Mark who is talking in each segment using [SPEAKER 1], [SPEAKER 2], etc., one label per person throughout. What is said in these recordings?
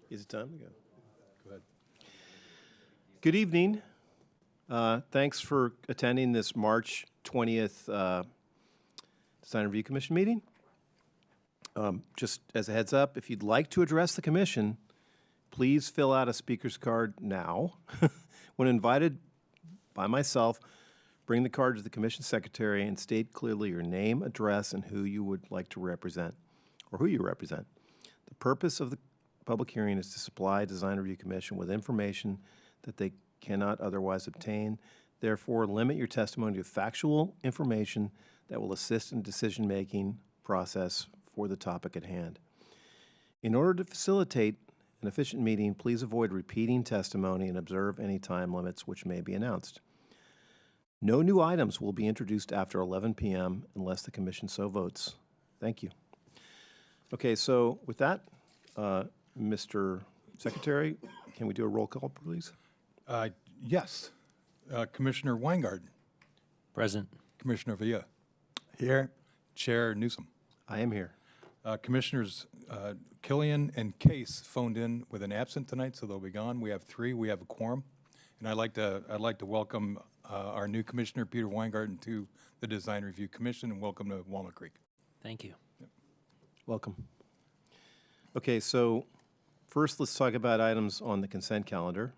[SPEAKER 1] Is it time to go?
[SPEAKER 2] Go ahead.
[SPEAKER 1] Good evening. Thanks for attending this March 20th Design Review Commission meeting. Just as a heads up, if you'd like to address the commission, please fill out a speaker's card now. When invited by myself, bring the card to the commission secretary and state clearly your name, address, and who you would like to represent, or who you represent. The purpose of the public hearing is to supply Design Review Commission with information that they cannot otherwise obtain. Therefore, limit your testimony to factual information that will assist in decision-making process for the topic at hand. In order to facilitate an efficient meeting, please avoid repeating testimony and observe any time limits which may be announced. No new items will be introduced after 11 p.m. unless the commission so votes. Thank you. Okay, so with that, Mr. Secretary, can we do a roll call, please?
[SPEAKER 2] Yes. Commissioner Weingarten.
[SPEAKER 3] Present.
[SPEAKER 2] Commissioner Villa.
[SPEAKER 4] Here.
[SPEAKER 2] Chair Newsom.
[SPEAKER 1] I am here.
[SPEAKER 2] Commissioners Killian and Case phoned in with an absent tonight, so they'll be gone. We have 3. We have a quorum. And I'd like to welcome our new commissioner, Peter Weingarten, to the Design Review Commission, and welcome to Walnut Creek.
[SPEAKER 3] Thank you.
[SPEAKER 1] Welcome. Okay, so first let's talk about items on the consent calendar.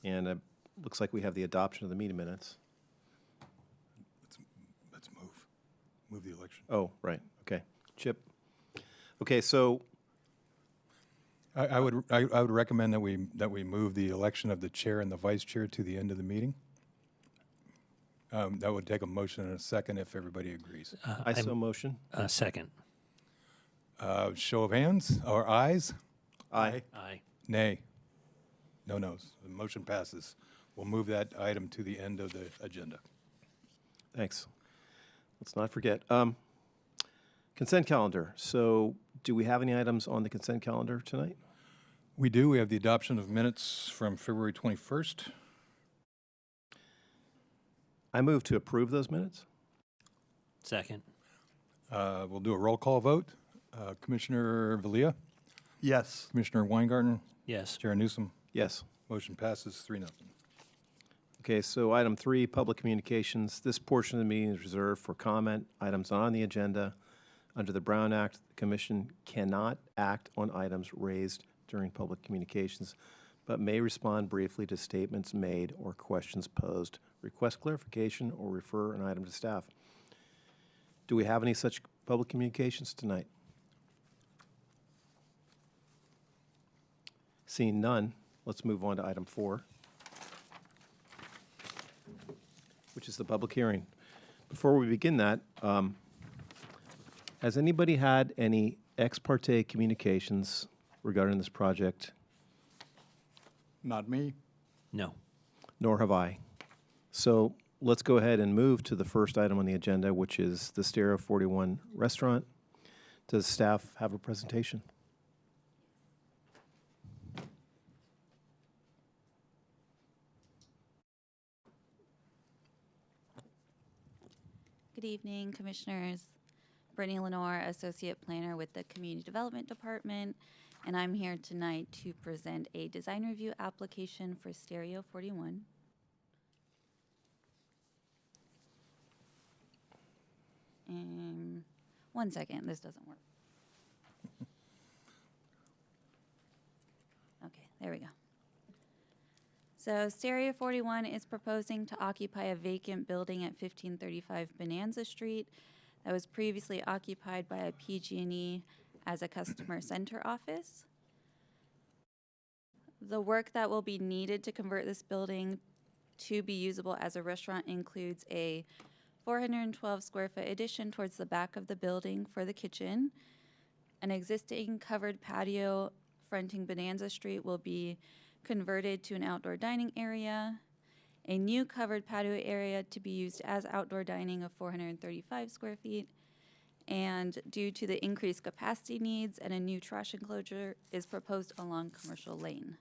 [SPEAKER 1] And it looks like we have the adoption of the meeting minutes.
[SPEAKER 2] Let's move the election.
[SPEAKER 1] Oh, right, okay. Chip? Okay, so
[SPEAKER 2] I would recommend that we move the election of the chair and the vice chair to the end of the meeting. That would take a motion and a second if everybody agrees.
[SPEAKER 1] I so motion.
[SPEAKER 3] Second.
[SPEAKER 2] Show of hands or ayes?
[SPEAKER 1] Aye.
[SPEAKER 3] Aye.
[SPEAKER 2] Nay. No noes. The motion passes. We'll move that item to the end of the agenda.
[SPEAKER 1] Thanks. Let's not forget. Consent calendar. So do we have any items on the consent calendar tonight?
[SPEAKER 2] We do. We have the adoption of minutes from February 21st.
[SPEAKER 1] I move to approve those minutes.
[SPEAKER 3] Second.
[SPEAKER 2] We'll do a roll call vote. Commissioner Villa,
[SPEAKER 4] Yes.
[SPEAKER 2] Commissioner Weingarten,
[SPEAKER 3] Yes.
[SPEAKER 2] Chair Newsom.
[SPEAKER 1] Yes.
[SPEAKER 2] Motion passes 3-0.
[SPEAKER 1] Okay, so item 3, public communications. This portion of the meeting is reserved for comment. Items on the agenda. Under the Brown Act, the commission cannot act on items raised during public communications, but may respond briefly to statements made or questions posed, request clarification, or refer an item to staff. Do we have any such public communications tonight? Seeing none, let's move on to item 4, which is the public hearing. Before we begin that, has anybody had any ex parte communications regarding this project?
[SPEAKER 4] Not me.
[SPEAKER 3] No.
[SPEAKER 1] Nor have I. So let's go ahead and move to the first item on the agenda, which is the Stereo 41 restaurant. Does staff have a presentation?
[SPEAKER 5] Good evening, Commissioners. Brittany Lenore, Associate Planner with the Community Development Department, and I'm here tonight to present a design review application for Stereo 41. And 1 second, this doesn't work. Okay, there we go. So Stereo 41 is proposing to occupy a vacant building at 1535 Bonanza Street that was previously occupied by a PG&E as a customer center office. The work that will be needed to convert this building to be usable as a restaurant includes a 412 square foot addition towards the back of the building for the kitchen. An existing covered patio fronting Bonanza Street will be converted to an outdoor dining area. A new covered patio area to be used as outdoor dining of 435 square feet. And due to the increased capacity needs, and a new trash enclosure is proposed along Commercial Lane.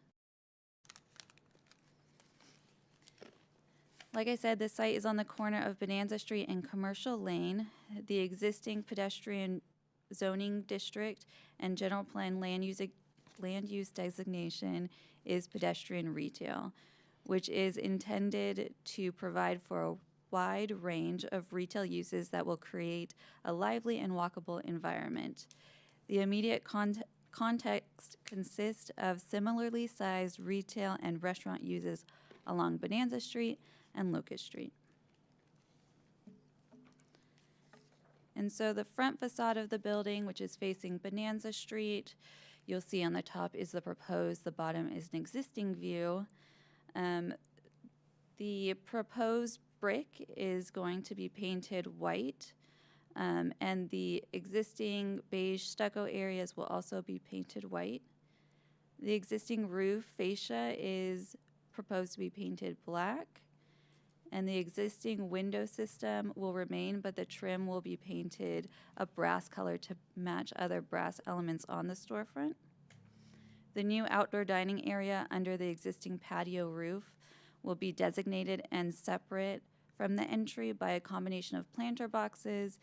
[SPEAKER 5] Like I said, this site is on the corner of Bonanza Street and Commercial Lane. The existing pedestrian zoning district and general plan land use land use designation is pedestrian retail, which is intended to provide for a wide range of retail uses that will create a lively and walkable environment. The immediate context consists of similarly sized retail and restaurant uses along Bonanza Street and Locust Street. And so the front facade of the building, which is facing Bonanza Street, you'll see on the top is the proposed, the bottom is an existing view. The proposed brick is going to be painted white, and the existing beige stucco areas will also be painted white. The existing roof fascia is proposed to be painted black, and the existing window system will remain, but the trim will be painted a brass color to match other brass elements on the storefront. The new outdoor dining area under the existing patio roof will be designated and separate from the entry by a combination of planter boxes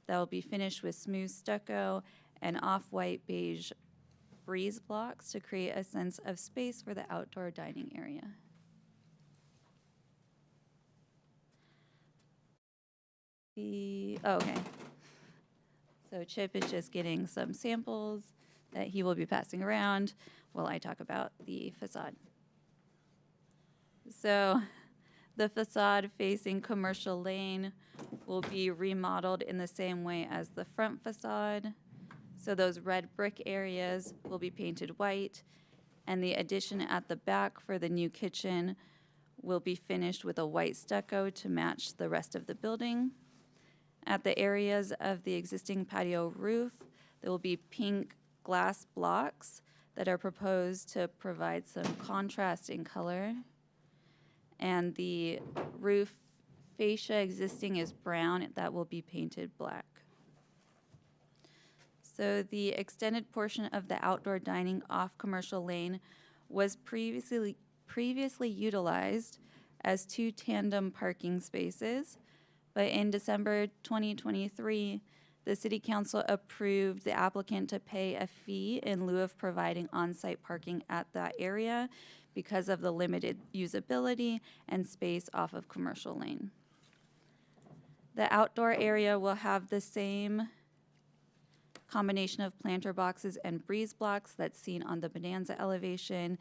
[SPEAKER 5] that will be finished with smooth stucco and off-white beige breeze blocks to create a sense of space for the outdoor dining area. Okay. So Chip is just getting some samples that he will be passing around while I talk about the facade. So the facade facing Commercial Lane will be remodeled in the same way as the front facade. So those red brick areas will be painted white, and the addition at the back for the new kitchen will be finished with a white stucco to match the rest of the building. At the areas of the existing patio roof, there will be pink glass blocks that are proposed to provide some contrast in color. And the roof fascia existing is brown, that will be painted black. So the extended portion of the outdoor dining off Commercial Lane was previously utilized as 2 tandem parking spaces, but in December 2023, the City Council approved the applicant to pay a fee in lieu of providing on-site parking at that area because of the limited usability and space off of Commercial Lane. The outdoor area will have the same combination of planter boxes and breeze blocks that's seen on the Bonanza elevation,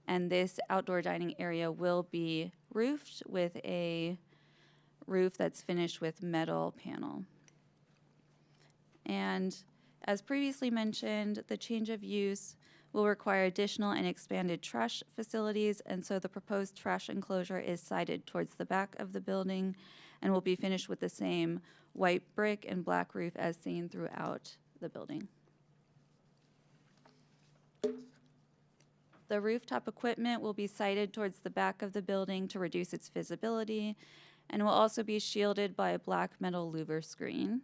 [SPEAKER 5] and this outdoor dining area will be roofed with a roof that's finished with metal panel. And as previously mentioned, the change of use will require additional and expanded trash facilities, and so the proposed trash enclosure is sited towards the back of the building and will be finished with the same white brick and black roof as seen throughout the building. The rooftop equipment will be sited towards the back of the building to reduce its visibility and will also be shielded by a black metal louver screen.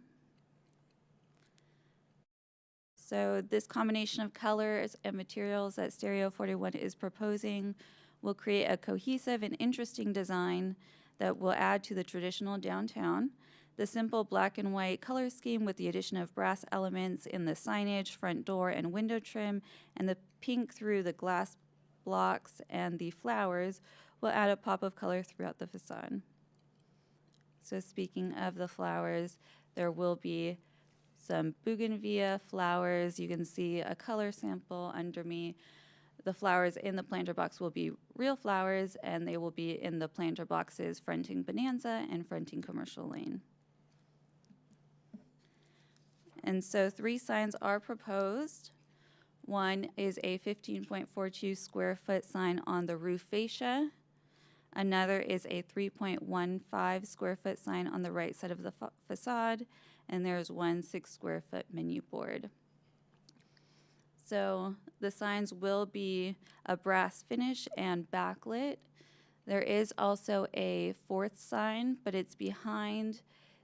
[SPEAKER 5] So this combination of colors and materials that Stereo 41 is proposing will create a cohesive and interesting design that will add to the traditional downtown. The simple black and white color scheme with the addition of brass elements in the signage, front door, and window trim, and the pink through the glass blocks and the flowers will add a pop of color throughout the facade. So speaking of the flowers, there will be some bougainvillea flowers. You can see a color sample under me. The flowers in the planter box will be real flowers, and they will be in the planter boxes fronting Bonanza and fronting Commercial Lane. And so 3 signs are proposed. One is a 15.42 square foot sign on the roof fascia. Another is a 3.15 square foot sign on the right side of the facade. And there's 1 6 square foot menu board. So the signs will be a brass finish and backlit. There is also a 4th sign, but it's behind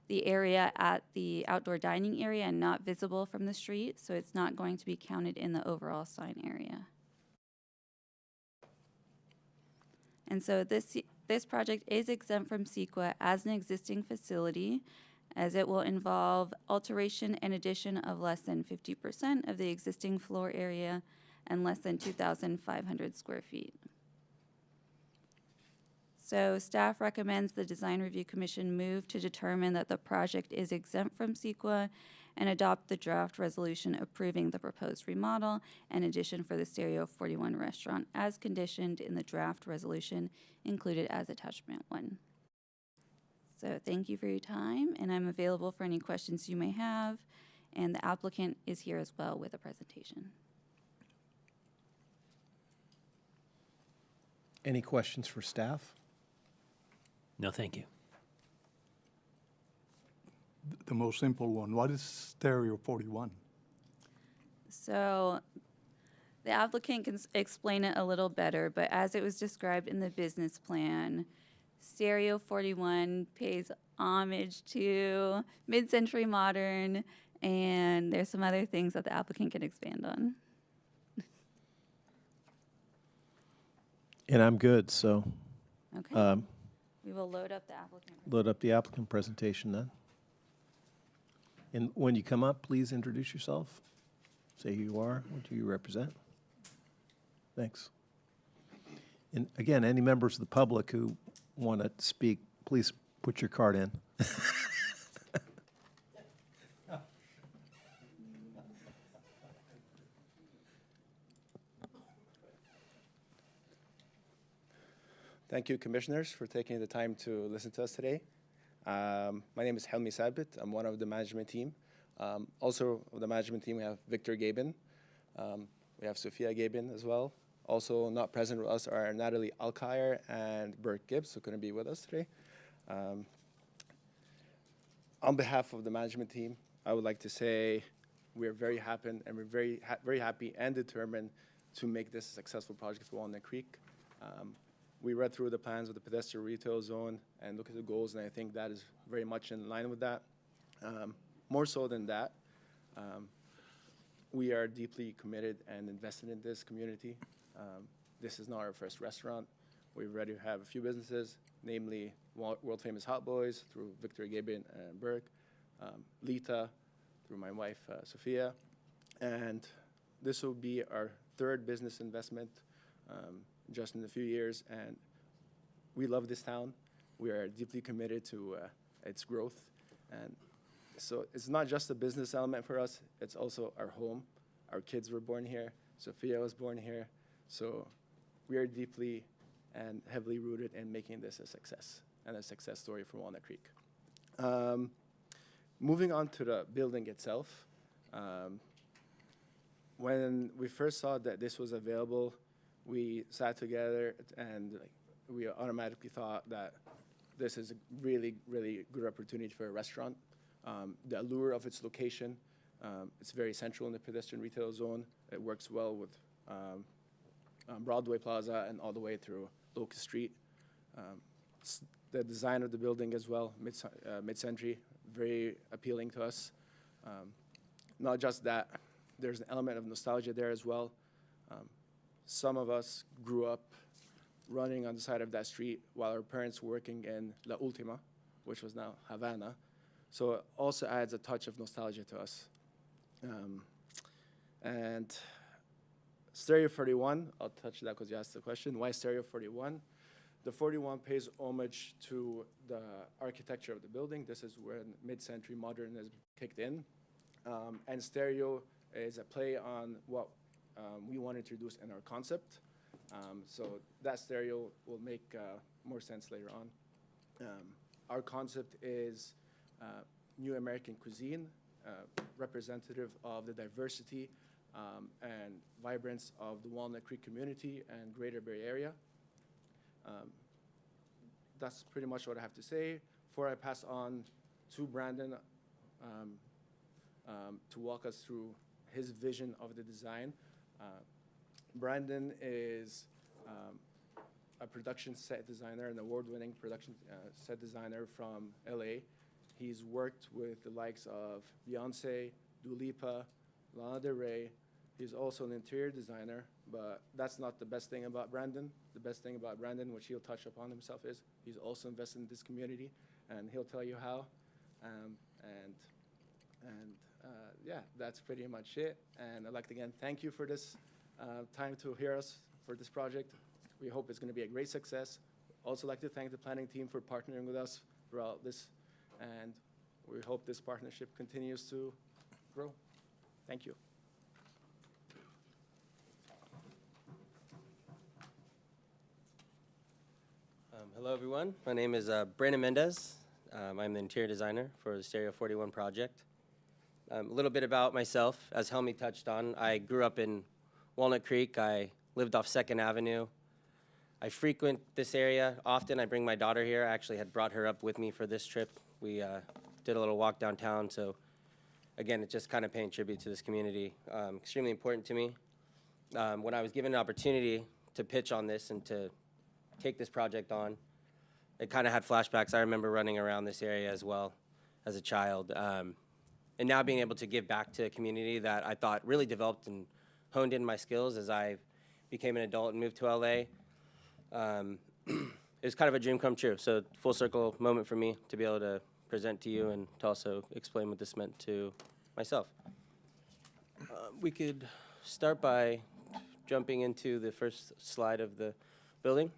[SPEAKER 5] the area at the outdoor dining area and not visible from the street, so it's not going to be counted in the overall sign area. And so this project is exempt from CEQA as an existing facility, as it will involve alteration and addition of less than 50% of the existing floor area, and less than 2,500 square feet. So staff recommends the Design Review Commission move to determine that the project is exempt from CEQA and adopt the draft resolution approving the proposed remodel and addition for the Stereo 41 restaurant as conditioned in the draft resolution included as attachment 1. So thank you for your time, and I'm available for any questions you may have, and the applicant is here as well with a presentation.
[SPEAKER 1] Any questions for staff?
[SPEAKER 3] No, thank you.
[SPEAKER 4] The most simple one. What is Stereo 41?
[SPEAKER 5] So the applicant can explain it a little better, but as it was described in the business plan, Stereo 41 pays homage to mid-century modern, and there's some other things that the applicant can expand on.
[SPEAKER 1] And I'm good, so
[SPEAKER 5] Okay. We will load up the applicant.
[SPEAKER 1] load up the applicant presentation then. And when you come up, please introduce yourself. Say who you are, what do you represent. Thanks. And again, any members of the public who want to speak, please put your card in.
[SPEAKER 6] Thank you, commissioners, for taking the time to listen to us today. My name is Helmi Sabit. I'm one of the management team. Also, of the management team, we have Victor Gabin. We have Sophia Gabin as well. Also, not present with us are Natalie Alkire and Bert Gibbs, who couldn't be with us today. On behalf of the management team, I would like to say we're very happy and we're very happy and determined to make this a successful project for Walnut Creek. We read through the plans of the pedestrian retail zone and look at the goals, and I think that is very much in line with that. More so than that, we are deeply committed and invested in this community. This is not our first restaurant. We already have a few businesses, namely world famous Hot Boys through Victor Gabin and Burke, Lita through my wife Sophia, and this will be our third business investment just in a few years, and we love this town. We are deeply committed to its growth, and so it's not just a business element for us, it's also our home. Our kids were born here, Sophia was born here, so we are deeply and heavily rooted in making this a success and a success story for Walnut Creek. Moving on to the building itself, when we first saw that this was available, we sat together and we automatically thought that this is a really, really good opportunity for a restaurant. The allure of its location, it's very central in the pedestrian retail zone. It works well with Broadway Plaza and all the way through Locust Street. The design of the building as well, mid-century, very appealing to us. Not just that, there's an element of nostalgia there as well. Some of us grew up running on the side of that street while our parents were working in La Ultima, which was now Havana. So it also adds a touch of nostalgia to us. And Stereo 41, I'll touch that because you asked the question, why Stereo 41? The 41 pays homage to the architecture of the building. This is when mid-century modernism kicked in. And stereo is a play on what we want to introduce in our concept. So that stereo will make more sense later on. Our concept is new American cuisine, representative of the diversity and vibrance of the Walnut Creek community and Greater Bay Area. That's pretty much what I have to say. Before I pass on to Brandon to walk us through his vision of the design. Brandon is a production set designer, an award-winning production set designer from LA. He's worked with the likes of Beyonce, Dua Lipa, Lana Del Rey. He's also an interior designer, but that's not the best thing about Brandon. The best thing about Brandon, which he'll touch upon himself, is he's also invested in this community, and he'll tell you how. Yeah, that's pretty much it. And I'd like to again thank you for this time to hear us for this project. We hope it's going to be a great success. Also like to thank the planning team for partnering with us throughout this, and we hope this partnership continues to grow. Thank you.
[SPEAKER 7] Hello, everyone. My name is Brandon Mendez. I'm the interior designer for the Stereo 41 project. A little bit about myself, as Helmy touched on. I grew up in Walnut Creek. I lived off 2nd Avenue. I frequent this area often. I bring my daughter here. I actually had brought her up with me for this trip. We did a little walk downtown. So again, it's just kind of paying tribute to this community. Extremely important to me. When I was given an opportunity to pitch on this and to take this project on, it kind of had flashbacks. I remember running around this area as well as a child. And now being able to give back to a community that I thought really developed and honed in my skills as I became an adult and moved to LA. It was kind of a dream come true. So full circle moment for me to be able to present to you and to also explain what this meant to myself. We could start by jumping into the first slide of the building.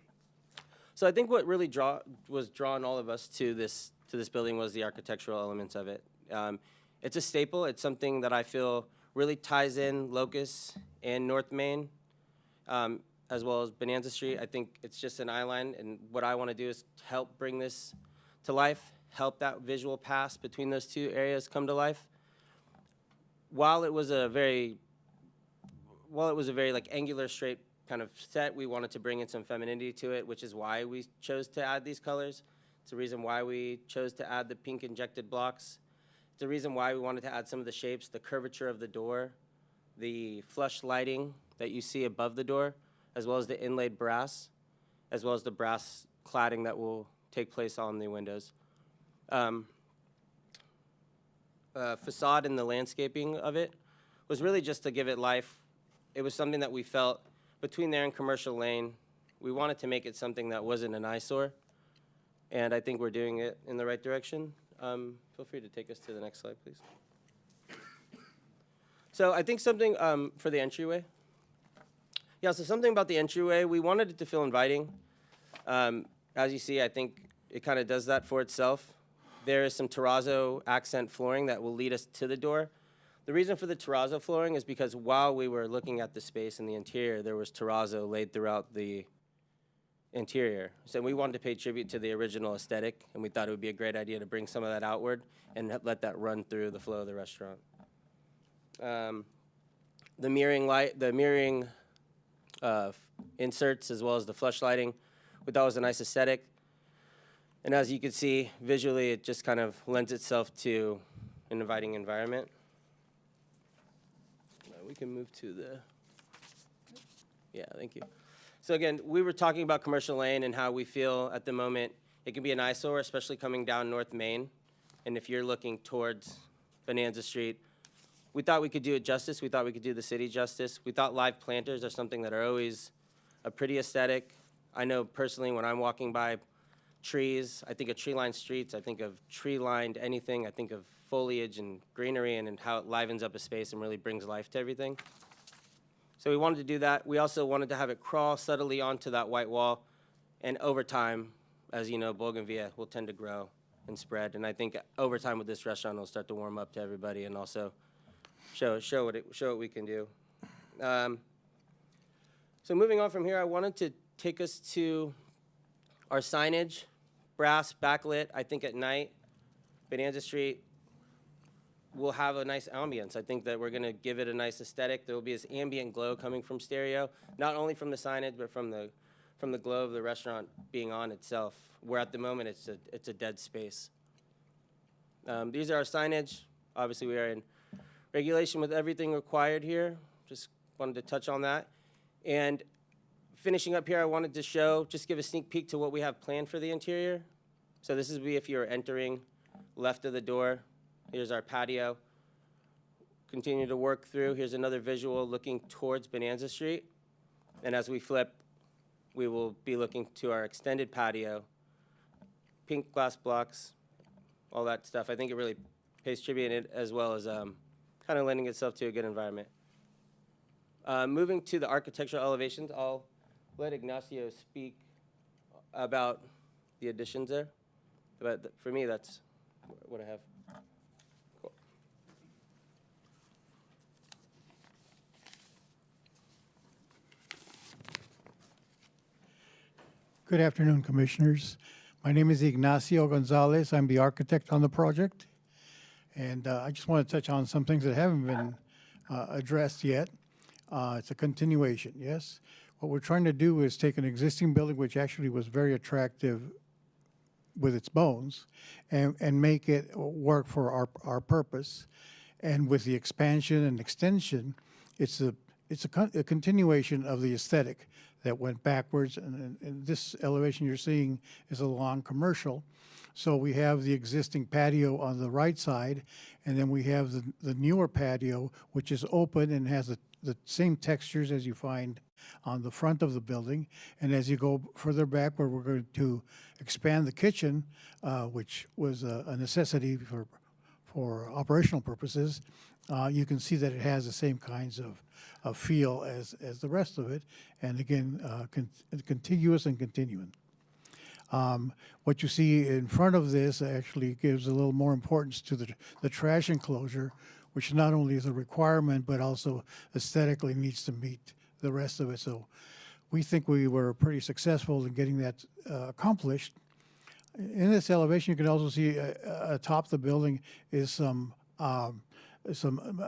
[SPEAKER 7] So I think what really was drawing all of us to this building was the architectural elements of it. It's a staple. It's something that I feel really ties in Locust and North Main, as well as Bonanza Street. I think it's just an eye line, and what I want to do is help bring this to life, help that visual pass between those two areas come to life. While it was a very like angular, straight kind of set, we wanted to bring in some femininity to it, which is why we chose to add these colors. It's the reason why we chose to add the pink injected blocks. It's the reason why we wanted to add some of the shapes, the curvature of the door, the flush lighting that you see above the door, as well as the inlaid brass, as well as the brass cladding that will take place on the windows. Facade and the landscaping of it was really just to give it life. It was something that we felt between there and Commercial Lane. We wanted to make it something that wasn't an eyesore, and I think we're doing it in the right direction. Feel free to take us to the next slide, please. So I think something for the entryway. Yeah, so something about the entryway, we wanted it to feel inviting. As you see, I think it kind of does that for itself. There is some terrazzo accent flooring that will lead us to the door. The reason for the terrazzo flooring is because while we were looking at the space in the interior, there was terrazzo laid throughout the interior. So we wanted to pay tribute to the original aesthetic, and we thought it would be a great idea to bring some of that outward and let that run through the flow of the restaurant. The mirroring inserts, as well as the flush lighting, we thought was a nice aesthetic. And as you can see, visually, it just kind of lends itself to an inviting environment. We can move to the, yeah, thank you. So again, we were talking about Commercial Lane and how we feel at the moment it can be an eyesore, especially coming down North Main. And if you're looking towards Bonanza Street, we thought we could do it justice. We thought we could do the city justice. We thought live planters are something that are always a pretty aesthetic. I know personally when I'm walking by trees, I think of tree-lined streets, I think of tree-lined anything, I think of foliage and greenery and how it livens up a space and really brings life to everything. So we wanted to do that. We also wanted to have it crawl subtly onto that white wall, and over time, as you know, Bougainvillea will tend to grow and spread, and I think over time with this restaurant, it'll start to warm up to everybody and also show what we can do. So moving on from here, I wanted to take us to our signage, brass, backlit. I think at night, Bonanza Street will have a nice ambience. I think that we're going to give it a nice aesthetic. There will be this ambient glow coming from stereo, not only from the signage, but from the glow of the restaurant being on itself, where at the moment it's a dead space. These are our signage. Obviously, we are in regulation with everything required here. Just wanted to touch on that. And finishing up here, I wanted to just give a sneak peek to what we have planned for the interior. So this is if you're entering left of the door. Here's our patio. Continue to work through. Here's another visual looking towards Bonanza Street. And as we flip, we will be looking to our extended patio, pink glass blocks, all that stuff. I think it really pays tribute in it, as well as kind of lending itself to a good environment. Moving to the architectural elevations, I'll let Ignacio speak about the additions there. But for me, that's what I have. Cool.
[SPEAKER 8] Good afternoon, Commissioners. My name is Ignacio Gonzalez. I'm the architect on the project. And I just want to touch on some things that haven't been addressed yet. It's a continuation, yes? What we're trying to do is take an existing building, which actually was very attractive with its bones, and make it work for our purpose. And with the expansion and extension, it's a continuation of the aesthetic that went backwards. And this elevation you're seeing is a lawn commercial. So we have the existing patio on the right side, and then we have the newer patio, which is open and has the same textures as you find on the front of the building. And as you go further back, where we're going to expand the kitchen, which was a necessity for operational purposes, you can see that it has the same kinds of feel as the rest of it, and again, contiguous and continuing. What you see in front of this actually gives a little more importance to the trash enclosure, which not only is a requirement, but also aesthetically needs to meet the rest of it. So we think we were pretty successful in getting that accomplished. In this elevation, you can also see atop the building is some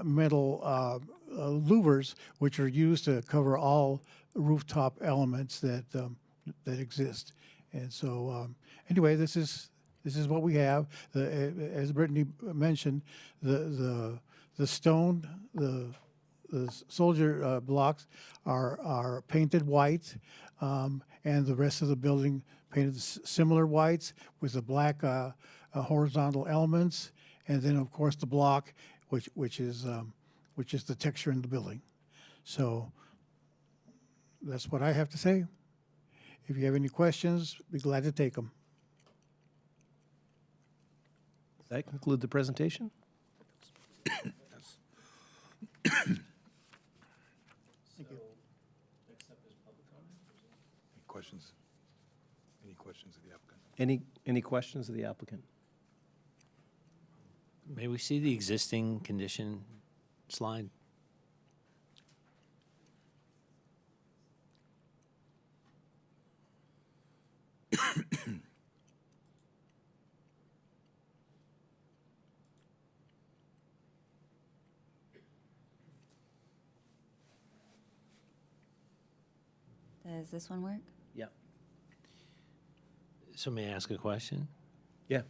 [SPEAKER 8] metal louvers, which are used to cover all rooftop elements that exist. And so, anyway, this is what we have. As Brittany mentioned, the stone, the soldier blocks are painted white, and the rest of the building painted similar whites with the black horizontal elements, and then of course the block, which is the texture in the building. So that's what I have to say. If you have any questions, be glad to take them.
[SPEAKER 1] Does that conclude the presentation?
[SPEAKER 2] Any questions? Any questions of the applicant?
[SPEAKER 1] Any questions of the applicant?
[SPEAKER 3] May we see the existing condition slide?
[SPEAKER 5] Does this one work?
[SPEAKER 1] Yeah.
[SPEAKER 3] So may I ask a question?
[SPEAKER 1] Yeah.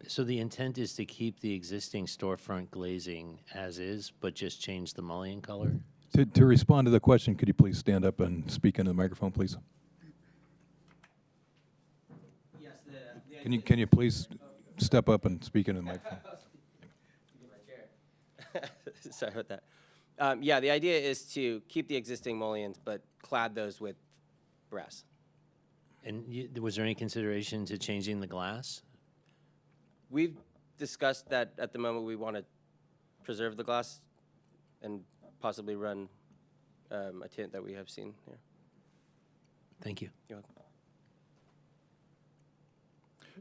[SPEAKER 3] So the intent is to keep the existing storefront glazing as is, but just change the mullion color?
[SPEAKER 2] To respond to the question, could you please stand up and speak into the microphone, please?
[SPEAKER 7] Yes,
[SPEAKER 2] Can you please step up and speak into the microphone?
[SPEAKER 7] Sorry about that. Yeah, the idea is to keep the existing mullions, but clad those with brass.
[SPEAKER 3] And was there any consideration to changing the glass?
[SPEAKER 7] We've discussed that at the moment we want to preserve the glass and possibly run a tint that we have seen here.
[SPEAKER 3] Thank you.
[SPEAKER 7] You're welcome.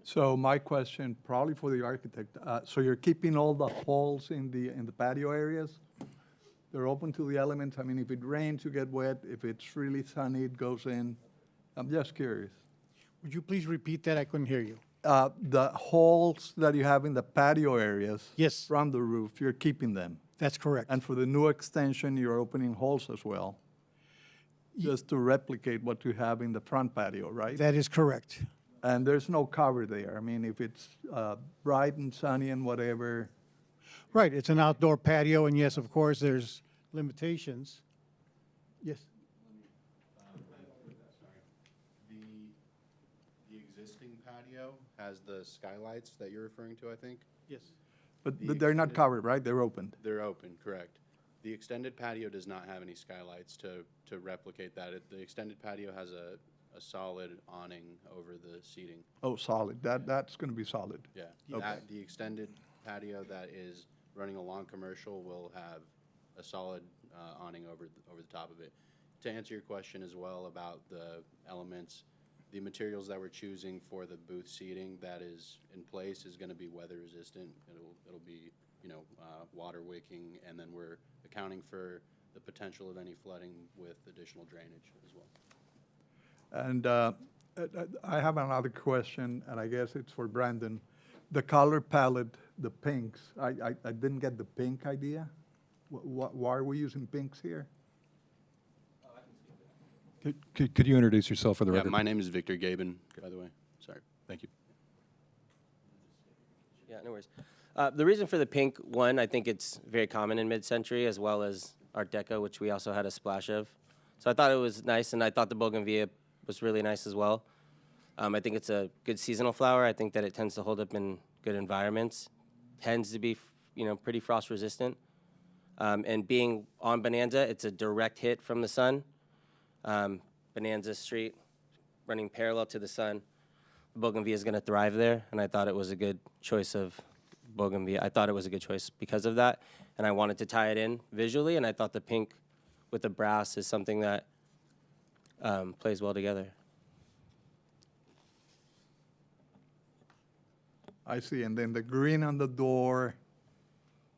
[SPEAKER 4] So my question, probably for the architect, so you're keeping all the holes in the patio areas? They're open to the elements? I mean, if it rains, you get wet. If it's really sunny, it goes in. I'm just curious.
[SPEAKER 8] Would you please repeat that? I couldn't hear you.
[SPEAKER 4] The holes that you have in the patio areas.
[SPEAKER 8] Yes.
[SPEAKER 4] From the roof, you're keeping them.
[SPEAKER 8] That's correct.
[SPEAKER 4] And for the new extension, you're opening holes as well, just to replicate what you have in the front patio, right?
[SPEAKER 8] That is correct.
[SPEAKER 4] And there's no cover there. I mean, if it's bright and sunny and whatever.
[SPEAKER 8] Right, it's an outdoor patio, and yes, of course, there's limitations. Yes.
[SPEAKER 9] The existing patio has the skylights that you're referring to, I think.
[SPEAKER 8] Yes.
[SPEAKER 4] But
[SPEAKER 9] The
[SPEAKER 4] they're not
[SPEAKER 9] extended-
[SPEAKER 4] covered, right? They're opened.
[SPEAKER 9] They're open, correct. The extended patio does not have any skylights to replicate that. The extended patio has a solid awning over the seating.
[SPEAKER 4] Oh, solid. That's going to be solid.
[SPEAKER 9] Yeah.
[SPEAKER 4] Okay.
[SPEAKER 9] The extended patio that is running along commercial will have a solid awning over the top of it. To answer your question as well about the elements, the materials that we're choosing for the booth seating that is in place is going to be weather resistant. It'll be, you know, water wicking, and then we're accounting for the potential of any flooding with additional drainage as well.
[SPEAKER 4] And I have another question, and I guess it's for Brandon. The color palette, the pinks, I didn't get the pink idea. Why are we using pinks here?
[SPEAKER 2] Could you introduce yourself for the
[SPEAKER 9] Yeah,
[SPEAKER 2] record?
[SPEAKER 9] my name is Victor Gaben, by the way. Sorry.
[SPEAKER 2] Thank you.
[SPEAKER 7] Yeah, no worries. The reason for the pink one, I think it's very common in mid-century as well as Art Deco, which we also had a splash of. So I thought it was nice, and I thought the bougainvillea was really nice as well. I think it's a good seasonal flower. I think that it tends to hold up in good environments, tends to be, you know, pretty frost resistant. And being on Bonanza, it's a direct hit from the sun. Bonanza Street, running parallel to the sun. Bougainvillea is going to thrive there, and I thought it was a good choice of bougainvillea. I thought it was a good choice because of that, and I wanted to tie it in visually, and I thought the pink with the brass is something that plays well together.
[SPEAKER 4] I see, and then the green on the door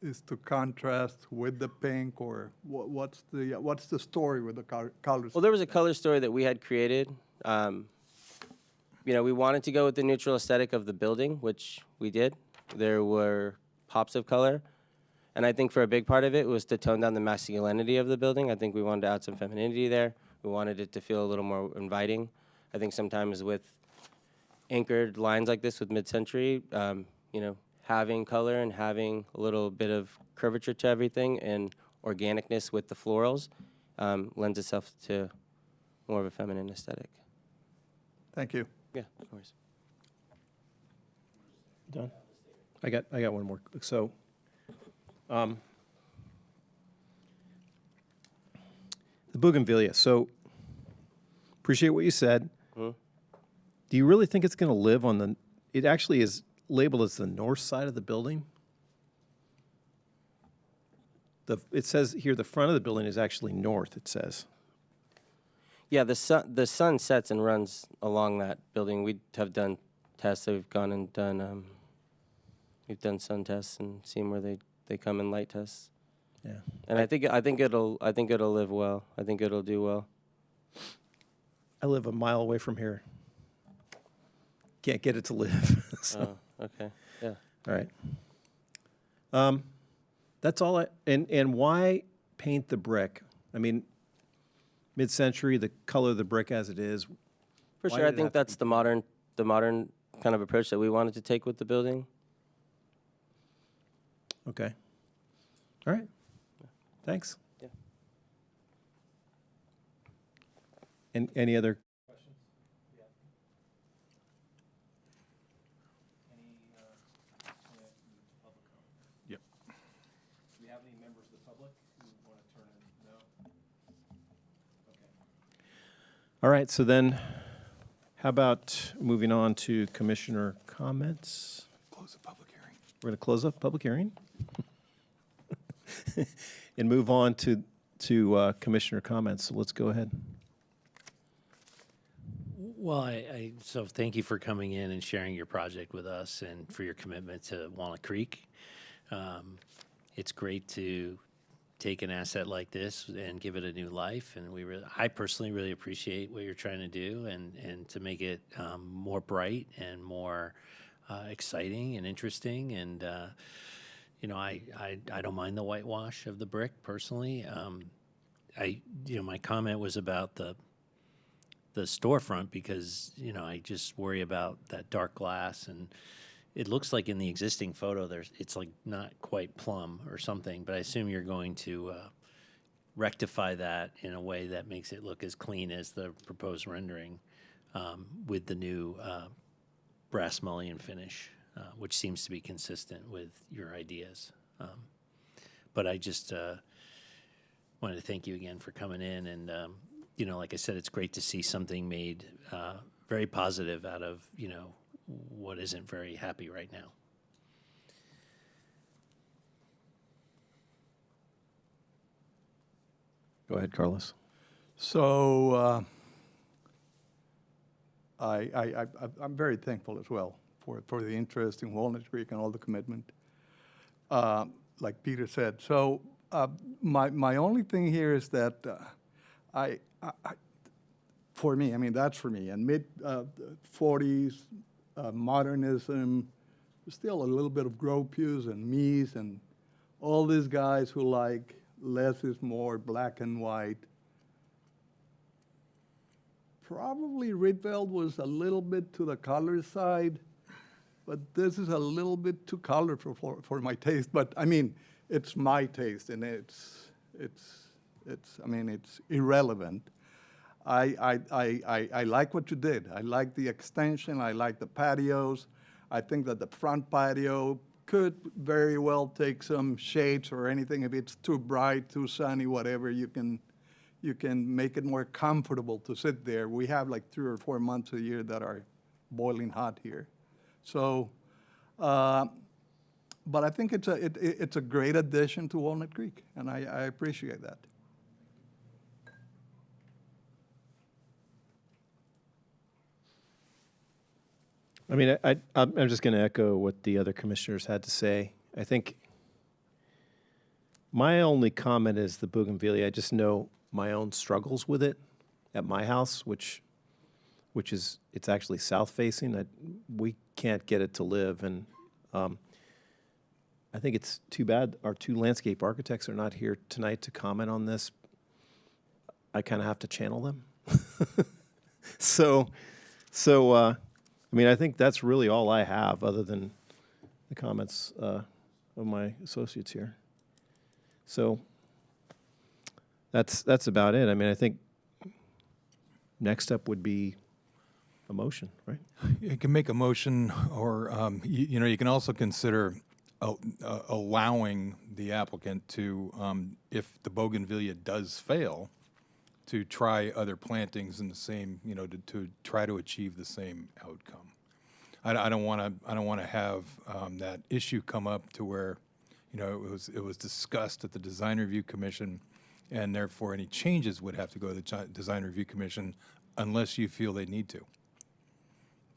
[SPEAKER 4] is to contrast with the pink, or what's the story with the colors?
[SPEAKER 7] Well, there was a color story that we had created. You know, we wanted to go with the neutral aesthetic of the building, which we did. There were pops of color, and I think for a big part of it was to tone down the masculinity of the building. I think we wanted to add some femininity there. We wanted it to feel a little more inviting. I think sometimes with anchored lines like this with mid-century, you know, having color and having a little bit of curvature to everything and organicness with the florals lends itself to more of a feminine aesthetic.
[SPEAKER 4] Thank you.
[SPEAKER 7] Yeah, of course.
[SPEAKER 1] Done? I got one more. So, the bougainvillea. So, appreciate what you said. Do you really think it's going to live on the? It actually is labeled as the north side of the building. It says here the front of the building is actually north. It says.
[SPEAKER 7] Yeah, the sun sets and runs along that building. We have done tests. We've gone and done we've done sun tests and seen where they come in light tests.
[SPEAKER 1] Yeah.
[SPEAKER 7] And I think it'll live well. I think it'll do well.
[SPEAKER 1] I live a mile away from here. Can't get it to live. So.
[SPEAKER 7] Oh, okay. Yeah.
[SPEAKER 1] All right. That's all and why paint the brick? I mean, mid-century, the color of the brick as it is.
[SPEAKER 7] For
[SPEAKER 1] Why
[SPEAKER 7] sure, I
[SPEAKER 1] did it
[SPEAKER 7] think
[SPEAKER 1] have to
[SPEAKER 7] that's the modern kind of approach that we wanted to take with the building.
[SPEAKER 1] Okay. All right. Thanks.
[SPEAKER 7] Yeah.
[SPEAKER 1] And any other questions? Yeah.
[SPEAKER 2] Yep.
[SPEAKER 1] Do we have any members of the public who want to turn in? No? Okay. All right, so then how about moving on to commissioner comments?
[SPEAKER 2] Close the public hearing.
[SPEAKER 1] We're going to close up public hearing and move on to commissioner comments. So let's go ahead.
[SPEAKER 3] Well, so thank you for coming in and sharing your project with us and for your commitment to Walnut Creek. It's great to take an asset like this and give it a new life, and I personally really appreciate what you're trying to do and to make it more bright and more exciting and interesting. And you know, I don't mind the whitewash of the brick personally. My comment was about the storefront because, you know, I just worry about that dark glass, and it looks like in the existing photo it's like not quite plumb or something, but I assume you're going to rectify that in a way that makes it look as clean as the proposed rendering with the new brass mullion finish, which seems to be consistent with your ideas. But I just wanted to thank you again for coming in, and you know, like I said, it's great to see something made very positive out of, you know, what isn't very happy right now.
[SPEAKER 1] Go ahead, Carlos.
[SPEAKER 4] So I'm very thankful as well for the interest in Walnut Creek and all the commitment, like Peter said. So my only thing here is that for me, I mean, that's for me, and mid-40s modernism, still a little bit of Gropius and Mies and all these guys who like less is more, black and white. Probably Rietveld was a little bit to the color side, but this is a little bit too colorful for my taste. But I mean, it's my taste, and it's I mean, it's irrelevant. I like what you did. I like the extension. I like the patios. I think that the front patio could very well take some shades or anything. If it's too bright, too sunny, whatever, you can make it more comfortable to sit there. We have like 3 or 4 months a year that are boiling hot here. So, but I think it's a great addition to Walnut Creek, and I appreciate that.
[SPEAKER 1] I mean, I'm just going to echo what the other commissioners had to say. I think my only comment is the bougainvillea. I just know my own struggles with it at my house, which is, it's actually south facing. We can't get it to live, and I think it's too bad our 2 landscape architects are not here tonight to comment on this. I kind of have to channel them. So I mean, I think that's really all I have, other than the comments of my associates here. So that's about it. I mean, I think next up would be a motion, right?
[SPEAKER 2] You can make a motion, or you can also consider allowing the applicant to, if the bougainvillea does fail, to try other plantings in the same, to try to achieve the same outcome. I don't want to have that issue come up to where, it was discussed at the Design Review Commission, and therefore any changes would have to go to the Design Review Commission unless you feel they need to.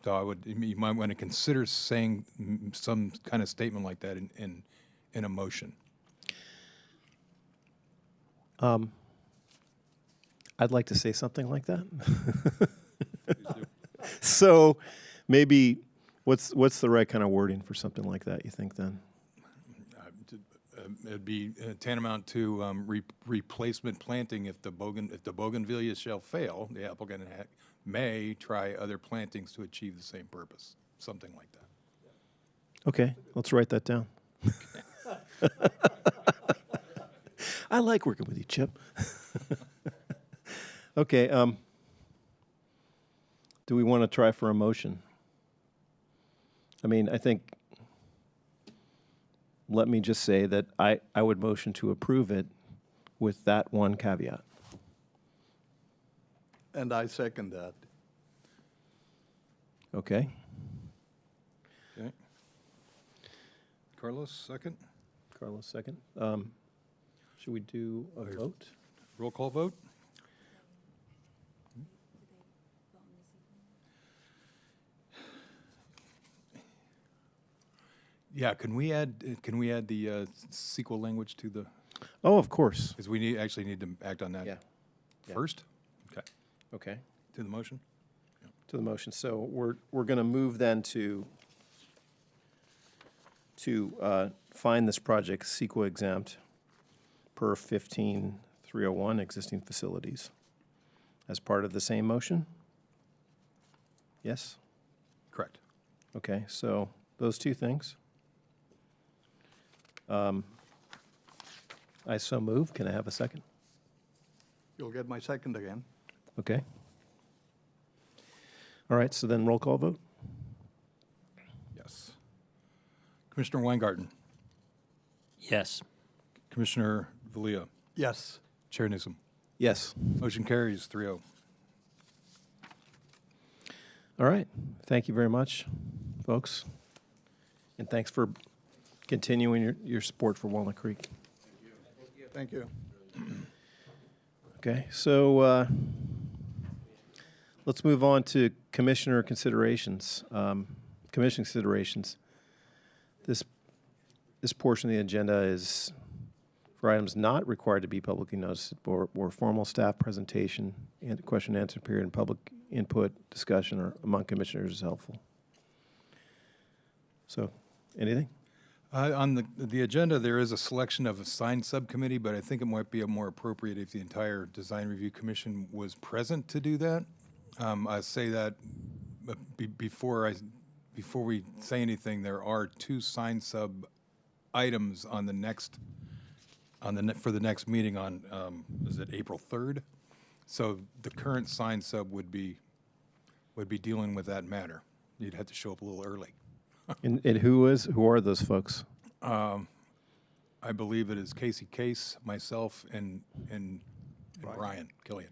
[SPEAKER 2] So you might want to consider saying some kind of statement like that in a motion.
[SPEAKER 1] I'd like to say something like that. So maybe what's the right kind of wording for something like that, you think, then?
[SPEAKER 2] It'd be tantamount to replacement planting if the bougainvillea shall fail. The applicant may try other plantings to achieve the same purpose, something like that.
[SPEAKER 1] Okay, let's write that down. I like working with you, Chip. Okay, do we want to try for a motion? I mean, I think, let me just say that I would motion to approve it with that one caveat.
[SPEAKER 4] And I second that.
[SPEAKER 1] Okay?
[SPEAKER 2] Okay. Carlos, second.
[SPEAKER 1] Carlos, second. Should we do a vote?
[SPEAKER 2] Roll call vote. Yeah, can we add the sequel language to the,
[SPEAKER 1] Oh, of course.
[SPEAKER 2] because we actually need to act on that
[SPEAKER 1] Yeah. Yeah.
[SPEAKER 2] first? Okay,
[SPEAKER 1] Okay,
[SPEAKER 2] to the motion?
[SPEAKER 1] to the motion. So we're going to move then to find this project CEQA exempt per 15301 existing facilities as part of the same motion? Yes?
[SPEAKER 2] Correct.
[SPEAKER 1] Okay, so those 2 things. I so move. Can I have a second?
[SPEAKER 4] You'll get my second again.
[SPEAKER 1] Okay. All right, so then roll call vote?
[SPEAKER 2] Yes. Commissioner Weingarten,
[SPEAKER 3] Yes.
[SPEAKER 2] Commissioner Valia,
[SPEAKER 4] Yes.
[SPEAKER 2] Chair Newsom.
[SPEAKER 1] Yes.
[SPEAKER 2] Motion carries 3-0.
[SPEAKER 1] All right. Thank you very much, folks. And thanks for continuing your support for Walnut Creek.
[SPEAKER 4] Thank you.
[SPEAKER 1] Okay, so let's move on to commissioner considerations, commission considerations. This portion of the agenda is for items not required to be publicly noticed or formal staff presentation and question and answer period and public input discussion or among commissioners is helpful. So, anything?
[SPEAKER 2] On the agenda, there is a selection of a signed subcommittee, but I think it might be more appropriate if the entire Design Review Commission was present to do that. I say that before we say anything, there are 2 signed sub items on the next, for the next meeting on, is it April 3rd? So the current signed sub would be dealing with that matter. You'd have to show up a little early.
[SPEAKER 1] And who are those folks?
[SPEAKER 2] I believe it is Casey Case, myself, and Brian Killian,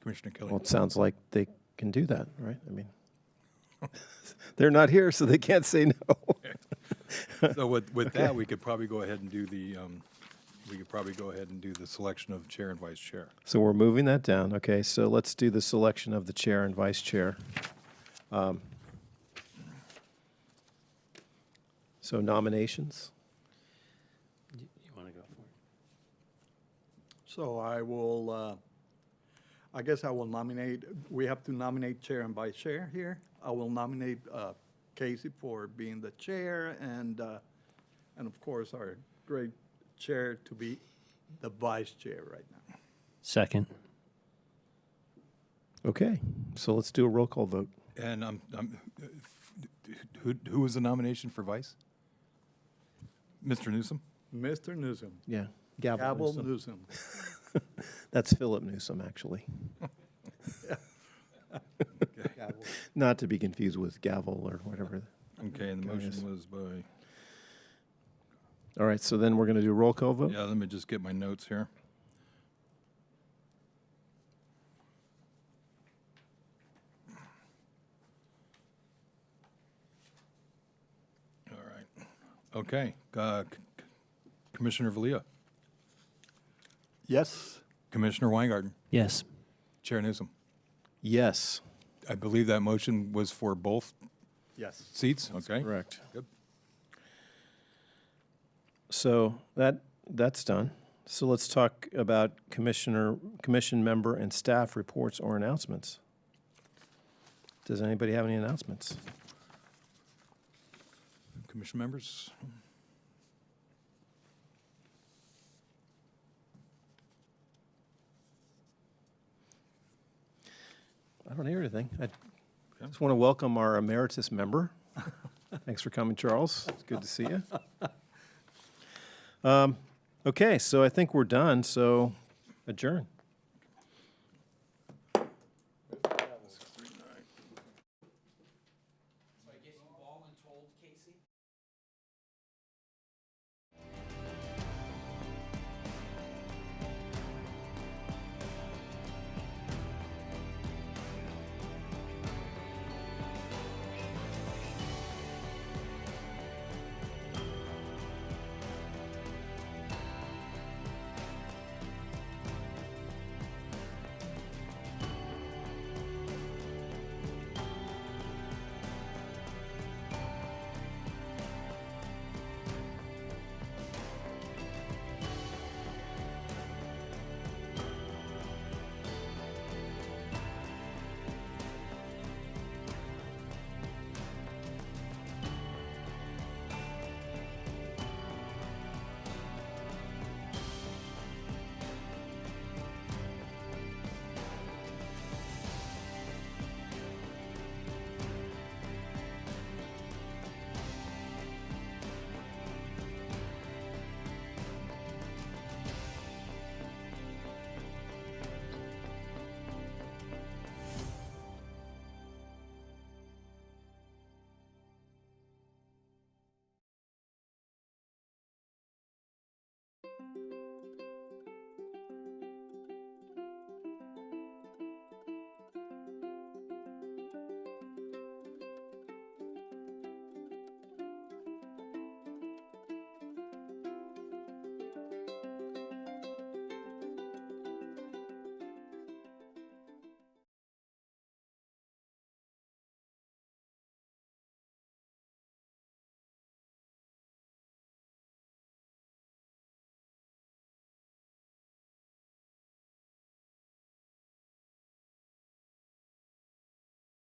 [SPEAKER 2] Commissioner Killian.
[SPEAKER 1] Well, it sounds like they can do that, right? I mean, they're not here, so they can't say no.
[SPEAKER 2] So with that, we could probably go ahead and do the, selection of chair and vice chair.
[SPEAKER 1] So we're moving that down. Okay, so let's do the selection of the chair and vice chair. So nominations.
[SPEAKER 3] You want to go for it?
[SPEAKER 4] So I will, I guess I will nominate, we have to nominate chair and vice chair here. I will nominate Casey for being the chair and of course, our great chair to be the vice chair right now.
[SPEAKER 3] Second.
[SPEAKER 1] Okay, so let's do a roll call vote.
[SPEAKER 2] And who was the nomination for vice? Mr. Newsom?
[SPEAKER 4] Mr. Newsom.
[SPEAKER 1] Yeah,
[SPEAKER 4] Gavel
[SPEAKER 1] Newsom.
[SPEAKER 4] Newsom.
[SPEAKER 1] That's Philip Newsom, actually.
[SPEAKER 4] Gavel.
[SPEAKER 1] Not to be confused with gavel or whatever.
[SPEAKER 2] Okay, and the
[SPEAKER 1] Guy
[SPEAKER 2] motion
[SPEAKER 1] is.
[SPEAKER 2] was by,
[SPEAKER 1] All right, so then we're going to do roll call vote.
[SPEAKER 2] yeah, let me just get my notes here. All right. Okay, Commissioner Valia,
[SPEAKER 4] Yes.
[SPEAKER 2] Commissioner Weingarten,
[SPEAKER 3] Yes.
[SPEAKER 2] Chair Newsom.
[SPEAKER 1] Yes,
[SPEAKER 2] I believe that motion was for both
[SPEAKER 4] Yes.
[SPEAKER 2] seats, okay?
[SPEAKER 1] correct.
[SPEAKER 2] Good.
[SPEAKER 1] So that's done. So let's talk about commission member and staff reports or announcements. Does anybody have any announcements?
[SPEAKER 2] Commission members?
[SPEAKER 1] I don't hear anything. I just want to welcome our emeritus member. Thanks for coming, Charles. It's good to see you. Okay, so I think we're done, so adjourn.